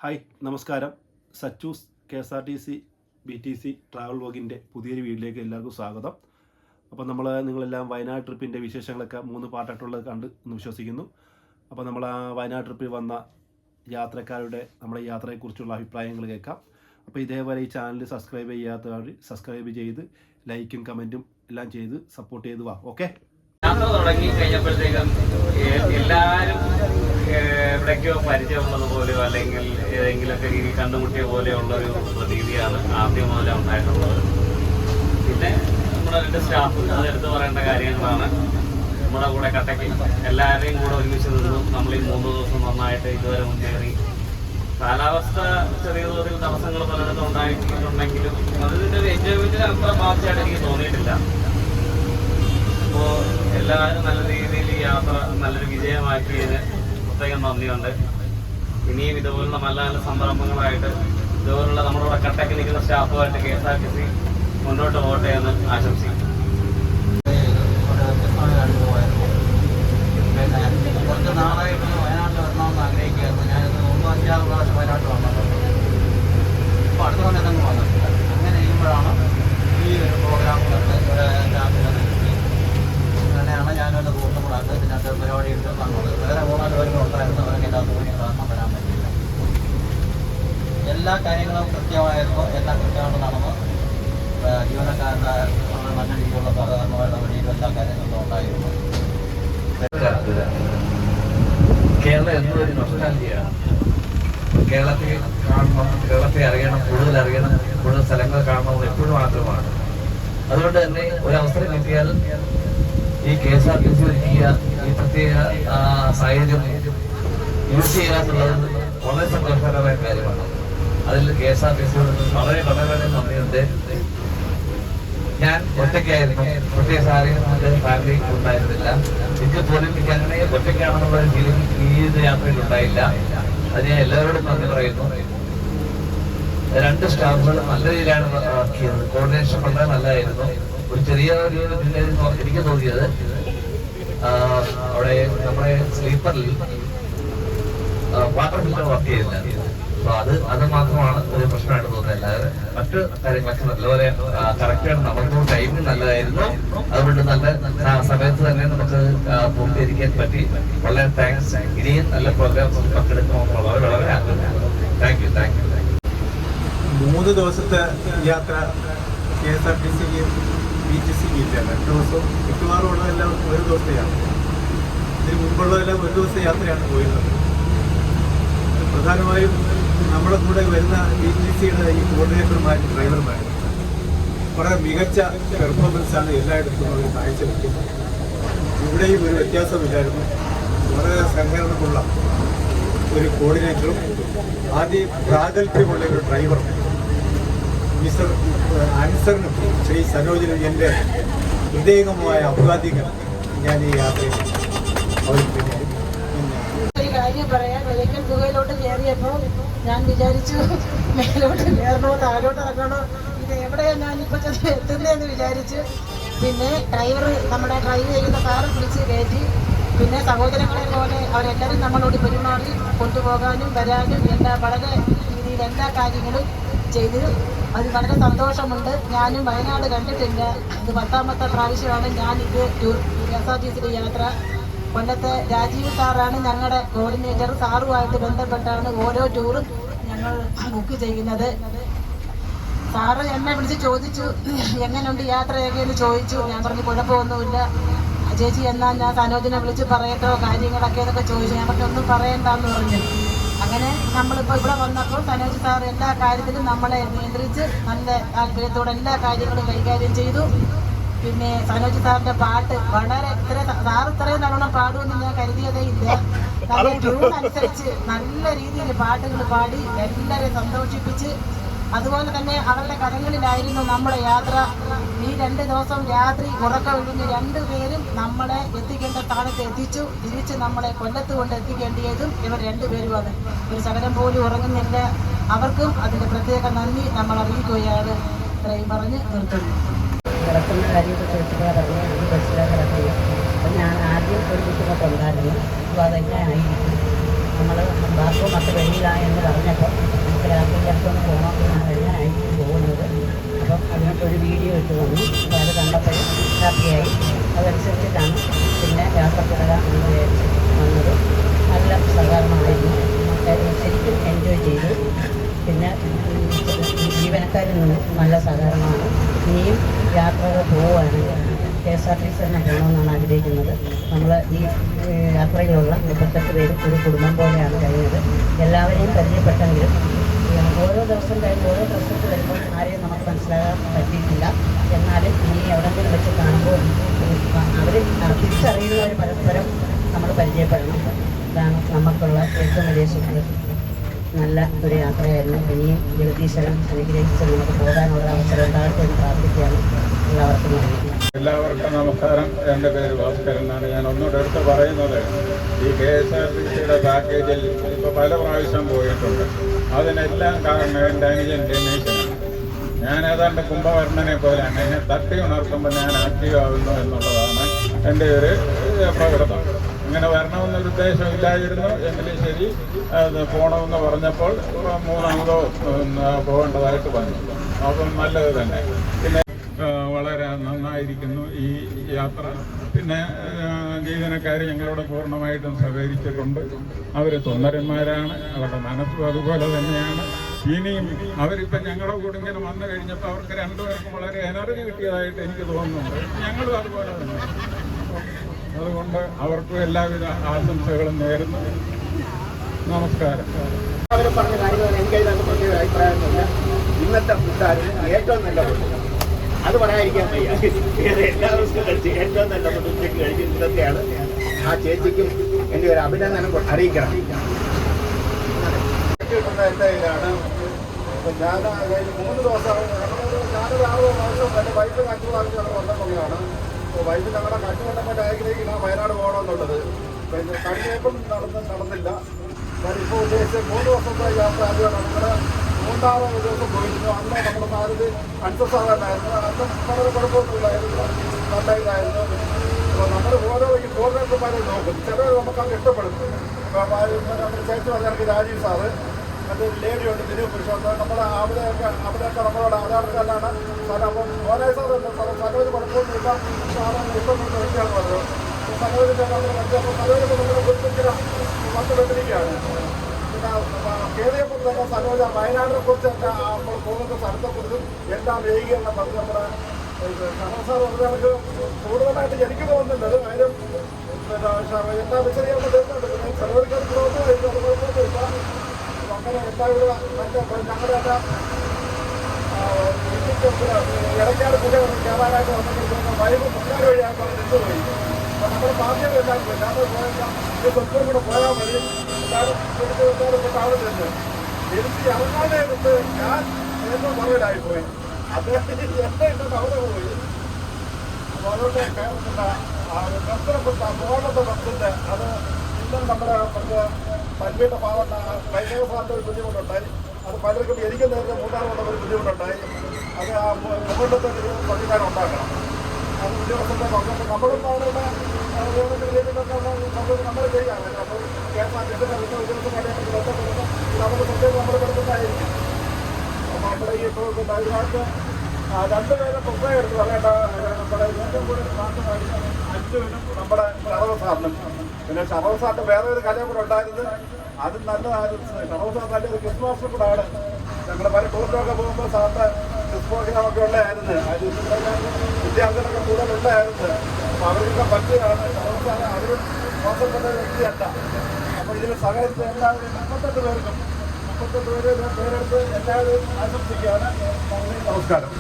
Hi നമസ്കാരം. സച്ചൂസ് KSRTC BTC travel വ്ലോഗിൻ്റെ പുതിയൊരു വീഡിയോയിലേക്ക് എല്ലാവർക്കും സ്വാഗതം. അപ്പോൾ നിങ്ങളെല്ലാം വയനാട് ട്രിപ്പിൻ്റെ വിശേഷങ്ങളൊക്കെ 3 പാർട്ടായിട്ടുള്ളത് കണ്ട് എന്ന് വിശ്വസിക്കുന്നു. അപ്പോൾ നമ്മൾ ആ വയനാട് ട്രിപ്പിൽ വന്ന യാത്രക്കാരുടെ നമ്മുടെ യാത്രയെക്കുറിച്ചുള്ള അഭിപ്രായങ്ങൾ കേൾക്കാം. അപ്പോൾ ഇതേപോലെ ഈ ചാനൽ സബ്സ്ക്രൈബ് ചെയ്യാത്തവർ സബ്സ്ക്രൈബ് ചെയ്ത് ലൈക്കും കമൻറ്റും എല്ലാം ചെയ്ത് സപ്പോർട്ട് ചെയ്ത് വാ. ഓക്കെ. യാത്ര തുടങ്ങി കഴിഞ്ഞപ്പോഴത്തേക്കും എല്ലാവരും എവിടേക്കോ പരിചയമുള്ളത് പോലെയോ അല്ലെങ്കിൽ ഏതെങ്കിലുമൊക്കെ രീതി കണ്ടുമുട്ടിയ പോലെയുള്ളൊരു പ്രതീതിയാണ് ആദ്യം മുതലേ ഉണ്ടായിട്ടുള്ളത്. പിന്നെ നമ്മുടെ 2 സ്റ്റാഫ് അതെടുത്ത് പറയേണ്ട കാര്യങ്ങളാണ്. നമ്മുടെ കൂടെ കട്ടയ്ക്ക് എല്ലാവരെയും കൂടെ ഒരുമിച്ച് നിന്നു നമ്മൾ ഈ 3 ദിവസം നന്നായിട്ട് ഇതുവരെ മുന്നേറി. കാലാവസ്ഥ ചെറിയ തോതിൽ തടസ്സങ്ങൾ പലയിടത്തും ഉണ്ടായിട്ടുണ്ടെങ്കിലും അതിൻ്റെ ഒരു എൻജോയ്മെൻറ്റിന് അത്ര ബാധിച്ചായിട്ട് എനിക്ക് തോന്നിയിട്ടില്ല. അപ്പോൾ എല്ലാവരും നല്ല രീതിയിൽ യാത്ര നല്ലൊരു വിജയമാക്കിയതിന് പ്രത്യേകം നന്ദിയുണ്ട്. ഇനിയും ഇതുപോലുള്ള നല്ല നല്ല സംരംഭങ്ങളായിട്ട് ഇതുപോലുള്ള നമ്മളിവിടെ കട്ടയ്ക്ക് നിൽക്കുന്ന സ്റ്റാഫുമായിട്ട് KSRTC മുന്നോട്ട് പോകട്ടെ എന്ന് ആശംസിക്കും. കുറച്ച് നാളായിട്ട് വയനാട്ടിൽ വരണമെന്ന് ആഗ്രഹിക്കുകയായിരുന്നു. ഞാനിത് 3-5 പ്രാവശ്യം വയനാട്ടിൽ വന്നിട്ടുണ്ട്. ഇപ്പോൾ അടുത്ത സമയത്തൊന്നും വന്നിട്ടില്ല. അങ്ങനെ ചെയ്യുമ്പോഴാണ് ഈ ഒരു പ്രോഗ്രാമുകളൊക്കെ രാത്രി അങ്ങനെയാണ് ഞാനൊരു ദിവസം കൂടെ ഇതിനകത്ത് പരിപാടി എടുത്ത് വന്നത്. വേറെ 3-4 പേരും ഉണ്ടായിരുന്നു. അവരൊക്കെ ഇതിനകത്ത് പോയി കാരണം വരാൻ പറ്റില്ല. എല്ലാ കാര്യങ്ങളും കൃത്യമായിരുന്നു. എല്ലാം കൃത്യമായിട്ട് നടന്നു. ജീവനക്കാരുടെ നല്ല രീതിയിലുള്ള സഹകരണങ്ങളുടെ വഴിയിലും എല്ലാ കാര്യങ്ങളും ഉണ്ടായിരുന്നു. കേരളം എന്നൊരു നൊസ്റ്റാൾജിയാണ്. കേരളത്തെ കാണണം, കേരളത്തെ അറിയണം, കൂടുതൽ അറിയണം, കൂടുതൽ സ്ഥലങ്ങൾ കാണണം എപ്പോഴും ആഗ്രഹമാണ്. അതുകൊണ്ട് തന്നെ ഒരവസരം കിട്ടിയാൽ ഈ KSRTC ഒരുക്കിയ ഈ പ്രത്യേക സാഹചര്യം യൂസ് ചെയ്യാന്നുള്ളത് വളരെ സന്തോഷകരമായ കാര്യമാണ്. അതിൽ KSRTCയോട് വളരെ വളരെ നന്ദിയുണ്ട്. ഞാൻ ഒറ്റയ്ക്കായിരുന്നു, പ്രത്യേക എൻ്റെ ഫാമിലി ഉണ്ടായിരുന്നില്ല. എനിക്ക് പോലും എനിക്ക് അങ്ങനെ ഒറ്റയ്ക്കാണെന്നുള്ള ഒരു ഫീലിംഗ് ഈ യാത്രയിൽ ഉണ്ടായില്ല. അത് ഞാൻ എല്ലാവരോടും നന്ദി പറയുന്നു. 2 സ്റ്റാഫുകൾ നല്ല രീതിയിലാണ് ആക്കിയത്. കോർഡിനേഷൻ വളരെ നല്ലതായിരുന്നു. ഒരു ചെറിയ എനിക്ക് തോന്നിയത് അവിടെ നമ്മുടെ സ്ലീപ്പറിൽ വാട്ടർ ഫിൽറ്റർ വർക്ക് ചെയ്യുന്നില്ല. അപ്പൊ അത് മാത്രമാണ് ഒരു പ്രശ്നമായിട്ട് തോന്നുന്നത്. അല്ലാതെ മറ്റു കാര്യങ്ങളൊക്കെ നല്ലപോലെ കറക്റ്റായിട്ട് നമുക്ക് ടൈമിങ് നല്ലതായിരുന്നു. അതുകൊണ്ട് നല്ല സമയത്ത് തന്നെ നമുക്ക് പൂർത്തീകരിക്കാൻ പറ്റി. വളരെ താങ്ക്സ്. ഇനിയും നല്ല പ്രോഗ്രാംസ് പങ്കെടുക്കുമ്പോൾ വളരെ ആഗ്രഹമാണ്. Thank you. 3 ദിവസത്തെ യാത്ര KSRTCക്ക് BTCക്ക് ഇല്ല. 2 ദിവസം മിക്കവാറും ഉള്ളതെല്ലാം 1 ദിവസത്തെ യാത്ര. ഇതിന് മുമ്പുള്ളതെല്ലാം 1 ദിവസത്തെ യാത്രയാണ് പോയിരുന്നത്. പ്രധാനമായും നമ്മുടെ കൂടെ വരുന്ന BTCയുടെ ഈ കോർഡിനേറ്റർമാരും ഡ്രൈവർമാരും വളരെ മികച്ച പെർഫോമൻസാണ് എല്ലായിടത്തും അവർ കാഴ്ചവെക്കുന്നത്. ഇവിടെയും ഒരു വ്യത്യാസമില്ലായിരുന്നു. വളരെ സഹകരണമുള്ള ഒരു കോർഡിനേറ്ററും ആദ്യം പ്രാഗൽഭ്യമുള്ള ഒരു ഡ്രൈവറും മിസ്റ്റർ അൻസറിനും ശ്രീ സനോജിനും എൻ്റെ ഹൃദയംഗമായ അഭിവാദ്യങ്ങൾ ഞാൻ ഈ യാത്രയിൽ അവതരിപ്പിക്കുന്നു. ഒരു കാര്യം പറയാൻ, ഒരിക്കൽ ഗുഹയിലോട്ട് കയറിയപ്പോൾ ഞാൻ വിചാരിച്ചു മേലോട്ട് കയറണോ താഴോട്ട് ഇറങ്ങണോ, ഇത് എവിടെയാണ് ഞാനിപ്പോൾ എത്തുന്നതെന്ന് വിചാരിച്ചു. പിന്നെ നമ്മുടെ ഡ്രൈവ് ചെയ്യുന്ന കാറ് പിടിച്ച് കയറ്റി. പിന്നെ സഹോദരങ്ങളെ പോലെ അവരെല്ലാവരും നമ്മളോട് പെരുമാറി കൊണ്ടുപോകാനും വരാനും വളരെ രീതിയിൽ എല്ലാ കാര്യങ്ങളും ചെയ്ത് അത് വളരെ സന്തോഷമുണ്ട്. ഞാനും വയനാട് കണ്ടിട്ടില്ല. ഇത് 10ാമത്തെ പ്രാവശ്യമാണ് ഞാനിത് KSRTCയുടെ യാത്ര. കൊല്ലത്തെ രാജീവ് സാറാണ് ഞങ്ങളുടെ കോർഡിനേറ്റർ. സാറുമായിട്ട് ബന്ധപ്പെട്ടാണ് ഓരോ ടൂറും ഞങ്ങൾ ബുക്ക് ചെയ്യുന്നത്. സാറ് എന്നെ വിളിച്ച് ചോദിച്ചു എങ്ങനെയുണ്ട് യാത്രയൊക്കെ എന്ന് ചോദിച്ചു. ഞാൻ പറഞ്ഞു കുഴപ്പമൊന്നുമില്ല ചേച്ചി, എന്നാൽ ഞാൻ സനോജിനെ വിളിച്ച് പറയട്ടോ കാര്യങ്ങളൊക്കെ എന്നൊക്കെ ചോദിച്ചു. ഞാൻ ഒന്നും പറയണ്ടെന്ന് പറഞ്ഞു. അങ്ങനെ നമ്മളിപ്പോൾ ഇവിടെ വന്നപ്പോൾ സനോജ് സാർ എല്ലാ കാര്യത്തിലും നമ്മളെ നിയന്ത്രിച്ച് നല്ല താല്പര്യത്തോടെ എല്ലാ കാര്യങ്ങളും കൈകാര്യം ചെയ്തു. പിന്നെ സനോജ് സാറിൻ്റെ പാട്ട് വളരെ സാർ ഇത്രയും നല്ലോണം പാടുമെന്ന് ഞാൻ കരുതിയതേ ഇല്ല. നല്ല ട്യൂൺ അനുസരിച്ച് നല്ല രീതിയിൽ പാട്ടുകൾ പാടി എല്ലാവരെയും സന്തോഷിപ്പിച്ച്. അതുപോലെ തന്നെ അവരുടെ കഥകളിലായിരുന്നു നമ്മുടെ യാത്ര. ഈ 2 ദിവസം രാത്രി ഉറക്കമൊഴിഞ്ഞ് 2 പേരും നമ്മളെ എത്തിക്കേണ്ട സ്ഥാനത്ത് എത്തിച്ചു. തിരിച്ച് നമ്മളെ കൊല്ലത്ത് കൊണ്ട് എത്തിക്കേണ്ടിയതും ഇവർ 2 പേരുമാണ്. ഒരു ശകലം പോലും ഉറങ്ങുന്നില്ല. അവർക്കും അതിൻ്റെ പ്രത്യേക നന്ദി നമ്മൾ അറിയിക്കുകയാണ്. ഇത്രയും പറഞ്ഞ് നിർത്തുന്നു. കിടക്കുന്ന കാര്യമൊക്കെ ചോദിച്ചപ്പോൾ പറഞ്ഞു ഈ ബസ്സിലാണ് കിടക്കുന്നത്. അപ്പം ഞാൻ ആദ്യം ഒരു ബുദ്ധിമുട്ടുണ്ടായിരുന്നു. അപ്പോൾ അതെങ്ങനെയായിരിക്കും നമ്മൾ ബാത്റൂമൊക്കെ വെളിയിലായെന്ന് പറഞ്ഞപ്പോൾ ഒന്ന് പോകണമെന്നാണ് കഴിഞ്ഞായിട്ട് പോകുന്നത്. അപ്പം അതിനൊരു വീഡിയോ ഇട്ട് തന്നു. അപ്പോൾ അത് കണ്ടപ്പോൾ ഹാപ്പിയായി. അതനുസരിച്ചിട്ടാണ് പിന്നെ യാത്ര തുടരാൻ എന്ന് വിചാരിച്ച് വന്നത്. നല്ല സഹകരണമായിരുന്നു. ശരിക്കും എൻജോയ് ചെയ്തു. പിന്നെ ജീവനക്കാരിൽ നിന്നും നല്ല സഹകരണമാണ്. ഇനിയും യാത്രകൾ പോവുകയാണെങ്കിൽ KSRTC തന്നെ പോകണമെന്നാണ് ആഗ്രഹിക്കുന്നത്. നമ്മൾ ഈ യാത്രയിലുള്ള 38 പേര് ഒരു കുടുംബം പോലെയാണ് കഴിഞ്ഞത്. എല്ലാവരെയും പരിചയപ്പെട്ടെങ്കിലും ഓരോ ദിവസം കഴിഞ്ഞ് ഓരോ ദിവസത്ത് വരുമ്പോൾ ആരെയും നമുക്ക് മനസ്സിലാകാൻ പറ്റിയിട്ടില്ല. എന്നാലും ഇനി എവിടെയെങ്കിലും വെച്ച് കാണുമ്പോൾ അവർ തിരിച്ചറിയുന്നവർ പരസ്പരം നമ്മൾ പരിചയപ്പെടണം. ഇതാണ് നമുക്കുള്ള ഏറ്റവും വലിയ സുഖം. നല്ല ഒരു യാത്രയായിരുന്നു. ഇനിയും ജഗദീശ്വരൻ അനുഗ്രഹിച്ച് നമുക്ക് പോകാനുള്ള അവസരം ഉണ്ടാകട്ടെ എന്ന് പ്രാർത്ഥിക്കുകയാണ്. എല്ലാവർക്കും നന്ദി. എല്ലാവർക്കും നമസ്കാരം. എൻ്റെ പേര് ഭാസ്കരൻ എന്നാണ്. ഞാൻ ഒന്നുകൂടെ എടുത്ത് പറയുന്നത്, ഈ KSRTCയുടെ പാക്കേജിൽ ഇപ്പോൾ പല പ്രാവശ്യം പോയിട്ടുണ്ട്. അതിനെല്ലാം കാരണം എൻ്റെ അനുജൻ രമേശനാണ്. ഞാൻ ഏതാണ്ട് കുംഭകർണനെ പോലെയാണ്. എന്നെ തട്ടി ഉണർത്തുമ്പോൾ ഞാൻ ആക്റ്റീവ് ആകുന്നു എന്നുള്ളതാണ് എൻ്റെ ഒരു പ്രകൃതം. ഇങ്ങനെ വരണമെന്നൊരു ഉദ്ദേശമില്ലായിരുന്നു. എങ്കിലും ശരി, അത് പോകണമെന്ന് പറഞ്ഞപ്പോൾ മൂന്നാമതോ പോകേണ്ടതായിട്ട് വന്നു. അപ്പം നല്ലത് തന്നെ. പിന്നെ വളരെ നന്നായിരിക്കുന്നു ഈ യാത്ര. പിന്നെ ജീവനക്കാർ ഞങ്ങളോട് പൂർണ്ണമായിട്ടും സഹകരിച്ചിട്ടുണ്ട്. അവർ സുന്ദരന്മാരാണ്. അവരുടെ മനസ്സും അതുപോലെ തന്നെയാണ്. ഇനിയും അവരിപ്പം ഞങ്ങളുടെ കൂടെ ഇങ്ങനെ വന്നു കഴിഞ്ഞപ്പോൾ അവർക്ക് രണ്ടുപേർക്കും വളരെ എനർജി കിട്ടിയതായിട്ട് എനിക്ക് തോന്നുന്നുണ്ട്. ഞങ്ങളും അതുപോലെ തന്നെ. അതുകൊണ്ട് അവർക്കും എല്ലാവിധ ആശംസകളും നേരുന്നു. നമസ്കാരം. അവർ പറഞ്ഞ കാര്യങ്ങൾ എനിക്കതിനകത്ത് പ്രത്യേക അഭിപ്രായമൊന്നുമില്ല. ഇന്നത്തെ ഫുഡായിരുന്നു ഏറ്റവും നല്ല ഫുഡ്. അത് പറയാതിരിക്കാൻ വയ്യ. എല്ലാ ദിവസവും കഴിച്ച് ഏറ്റവും നല്ല ഫുഡ് ഉച്ചയ്ക്ക് കഴിച്ച് ഇന്നത്തെയാണ്. ആ ചേച്ചിക്കും എൻ്റെ ഒരു അഭിനന്ദനം അറിയിക്കണം. കിട്ടുന്ന എൻ്റെ കയ്യിലാണ്. ഞാൻ 3 ദിവസം ഞാനൊരു 6 മാസം എൻ്റെ വൈഫ് കണ്ടുകൊണ്ടാണ് വന്നിട്ടുള്ളതാണ്. അപ്പോൾ വൈഫ് ഞങ്ങളുടെ കണ്ടുകൊണ്ടപ്പോൾ ആഗ്രഹിക്കുന്ന വയനാട് പോകണമെന്നുള്ളത്. പിന്നെ കഴിഞ്ഞപ്പം നടന്നില്ല. ഞാനിപ്പോൾ ഉദ്ദേശിച്ച് 3 ദിവസത്തെ യാത്ര ആദ്യമാണ്. നമ്മൾ 3ാമത് ദിവസം പോയിരുന്നു. അന്ന് നമ്മുടെ നാലിൽ അൻസസാകാനായിരുന്നു. അന്ന് വളരെ കുഴപ്പമൊന്നുമില്ലായിരുന്നു. നല്ല ഇതായിരുന്നു. അപ്പോൾ നമ്മൾ ഓരോ ഈ കോർഡിനേറ്റർമാരെ നോക്കും. ചിലർ നമുക്കത് ഇഷ്ടപ്പെടുന്നു. നമ്മുടെ ചേച്ചി പറഞ്ഞ രാജീവ് സാറ്, മറ്റൊരു ലേഡിയുണ്ട് ദിനീപ് പുരുഷോണ്ട്. നമ്മൾ അവിടെയൊക്കെ നമ്മളോട് ആധാർ കാർഡാണ് സാർ. അപ്പം ഓരോ സാറുണ്ട് സനോജ് കുഴപ്പമൊന്നുമില്ല. സാറാണ് ഇഷ്ടപ്പെടുന്ന വ്യക്തിയാണ് പറഞ്ഞു. സനോജിൻ്റെ നമ്മൾ മനസ്സിലാക്കും. സനോജൊക്കെ നമ്മളെ കുറിച്ചിങ്ങനെ വന്നുകൊണ്ടിരിക്കുകയാണ്. പിന്നെ കയറിയപ്പോൾ തന്നെ സനോജ വയനാടിനെ കുറിച്ചൊക്കെ നമ്മൾ പോകുന്ന സ്ഥലത്തെക്കുറിച്ചും എല്ലാം വേഗീകരണം പറഞ്ഞ് നമ്മുടെ സനോജ് സാർ പറഞ്ഞാൽ കൂടുതലായിട്ട് എനിക്ക് തോന്നുന്നുണ്ട്. കാര്യം പിന്നെ എല്ലാ വിശദീകരണം തരുന്നുണ്ട്. പിന്നെ സനോജിക്ക് തോന്നുന്നു അത് കുഴപ്പമൊന്നുമില്ല. അങ്ങനെ എല്ലാവരും ഞങ്ങളുടെ എല്ലാം ഇടയ്ക്കാട് പുക കയറാനായിട്ട് വന്നിട്ട് വൈകി മുക്കാൽ വഴിയായിട്ട് നിന്നുപോയി. അപ്പോൾ നമ്മുടെ ബാധ്യതയെല്ലാം പോയി. ഞാൻ പോയാൽ ഈ സ്വന്തം കൂടെ പോയാൽ മതി. എല്ലാവരും എല്ലാവരും അവിടെ ചെന്ന് എനിക്ക് ഇറങ്ങാനേ എടുത്ത് ഞാൻ ഏറ്റവും പുറകിലായിപ്പോയി. അദ്ദേഹത്തിന് എന്നെ ഇട്ടിട്ട് അവിടെ പോയി. അപ്പോൾ അതുകൊണ്ട് ബസ്സിനെപ്പെട്ട മോളത്തെ ബസ്സിൻ്റെ അത് ഇന്നും നമ്മുടെ പല്ലിയുടെ പാവട്ട വൈദ്യുത ഭാഗത്ത് ഒരു ബുദ്ധിമുട്ടുണ്ടായി. അത് പലർക്കും എനിക്ക് നേരത്തെ മൂന്നാറുള്ള ഒരു ബുദ്ധിമുട്ടുണ്ടായി. അത് ആ മുകളിലത്തെ ഒരു സംവിധാനം ഉണ്ടാക്കണം. അത് ഉദ്യോഗസ്ഥരുടെ പങ്കെടുത്ത് നമ്മളും അവരുടെ നമ്മൾ ചെയ്യാം. അപ്പോൾ KSRTC ഉദ്യോഗസ്ഥരുടെ ബന്ധപ്പെടുന്ന നമുക്ക് പ്രത്യേകം നമ്മൾ പെടുത്തുന്നതായിരിക്കും. അപ്പോൾ നമ്മുടെ ഈ ഇതിനകത്ത് 2 പേരെ പുസ്തകം എടുത്ത് പറയേണ്ട നമ്മുടെ ഏറ്റവും കൂടുതൽ മാസം അഞ്ചുവിനും നമ്മുടെ ഷറവ് സാറിനും. പിന്നെ ഷറവ് സാറിൻ്റെ വേറെ ഒരു കലയും കൂടെ ഉണ്ടായിരുന്നു. അത് നല്ലതായിരുന്നു. ഷറവ് സാർ നല്ലൊരു ക്രിസ് മാസ്റ്റർ കൂടെ ആണ്. ഞങ്ങൾ പല ടൂറിനൊക്കെ പോകുമ്പോൾ സാറിൻ്റെ ക്രിസ് പ്രോഗ്രാമൊക്കെ ഉണ്ടായിരുന്നു. അത് വിദ്യാർത്ഥികളൊക്കെ കൂടുതലുണ്ടായിരുന്നു. അപ്പോൾ അവർക്കൊക്കെ പറ്റിയതാണ്. ഷറവ് സാർ അവരും മോശപ്പെട്ട വ്യക്തിയല്ല. അപ്പോൾ ഇതിൽ സഹകരിച്ച എല്ലാവരും 38 പേർക്കും 38 പേര് പേരെടുത്ത് എല്ലാവരും ആശംസിക്കുകയാണ്. നന്ദി, നമസ്കാരം.